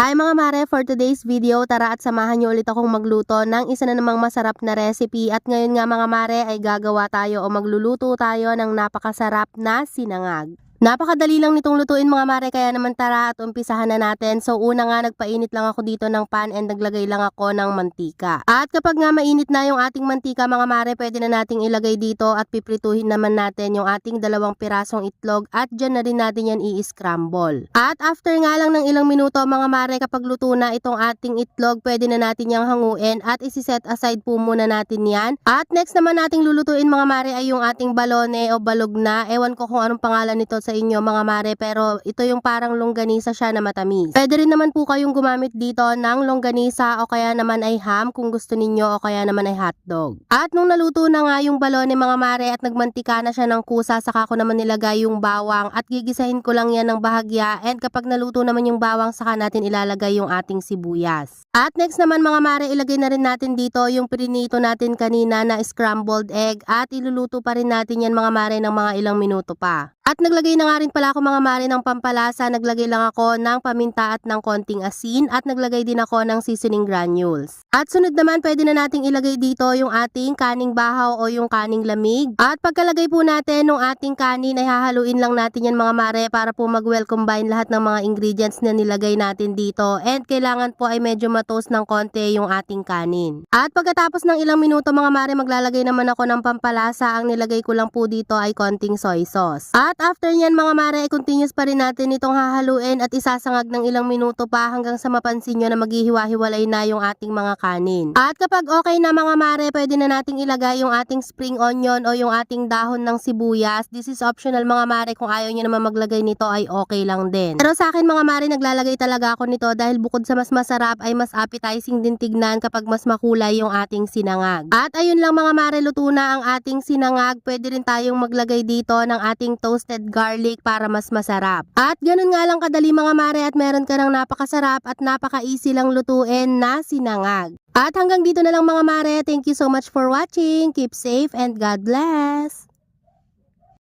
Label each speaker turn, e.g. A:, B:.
A: Hi mga mare, for today's video, tara at samahan niyo ulit akong magluto ng isa na namang masarap na recipe. At ngayon nga mga mare ay gagawa tayo o magluluto tayo ng napakasarap na sinangag. Napakadali lang nitong lutuin mga mare, kaya naman tara at umpisahan na natin. So una nga, nagpainit lang ako dito ng pan and naglagay lang ako ng mantika. At kapag nga mainit na yung ating mantika mga mare, pwede na nating ilagay dito at piprituhin naman natin yung ating 2 pirasong itlog at dyan na rin natin yan i-scramble. At after nga lang ng ilang minuto mga mare, kapag luto na itong ating itlog, pwede na natin yang hanguin at isi-set aside po muna natin yan. At next naman nating lulutuin mga mare ay yung ating balone o balog na. Ewan ko kung anong pangalan nito sa inyo mga mare, pero ito yung parang longganisa siya na matamis. Pwede rin naman po kayong gumamit dito ng longganisa o kaya naman ay ham kung gusto ninyo o kaya naman ay hotdog. At nung naluto na nga yung balone mga mare at nagmantika na siya ng kusa, saka ko naman nilagay yung bawang at gigisahin ko lang yan ng bahagya, and kapag naluto naman yung bawang, saka natin ilalagay yung ating sibuyas. At next naman mga mare, ilagay na rin natin dito yung prinito natin kanina na scrambled egg at iluluto pa rin natin yan mga mare ng mga ilang minuto pa. At naglagay na nga rin pala ako mga mare ng pampalasa, naglagay lang ako ng paminta at ng konting asin at naglagay din ako ng seasoning granules. At sunod naman, pwede na nating ilagay dito yung ating kaning bahaw o yung kaning lamig. At pagkalagay po natin ng ating kanin ay hahaluin lang natin yan mga mare para po mag-well combine lahat ng mga ingredients na nilagay natin dito, and kailangan po ay medyo matoast ng konti yung ating kanin. At pagkatapos ng ilang minuto mga mare, maglalagay naman ako ng pampalasa. Ang nilagay ko lang po dito ay konting soy sauce. At after nyan mga mare, ay continuous pa rin natin itong hahaluin at isasangag ng ilang minuto pa hanggang sa mapansin nyo na maghihiwa-hiwalay na yung ating mga kanin. At kapag okay na mga mare, pwede na nating ilagay yung ating spring onion o yung ating dahon ng sibuyas. This is optional mga mare, kung ayaw nyo naman maglagay nito ay okay lang din. Pero sa akin mga mare, naglalagay talaga ako nito dahil bukod sa mas masarap ay mas appetizing din tignan kapag mas makulay yung ating sinangag. At ayun lang mga mare, luto na ang ating sinangag. Pwede rin tayong maglagay dito ng ating toasted garlic para mas masarap. At ganun nga lang kadali mga mare, at meron ka ng napakasarap at napaka-easy lang lutuin na sinangag. At hanggang dito na lang mga mare. Thank you so much for watching. Keep safe and God bless!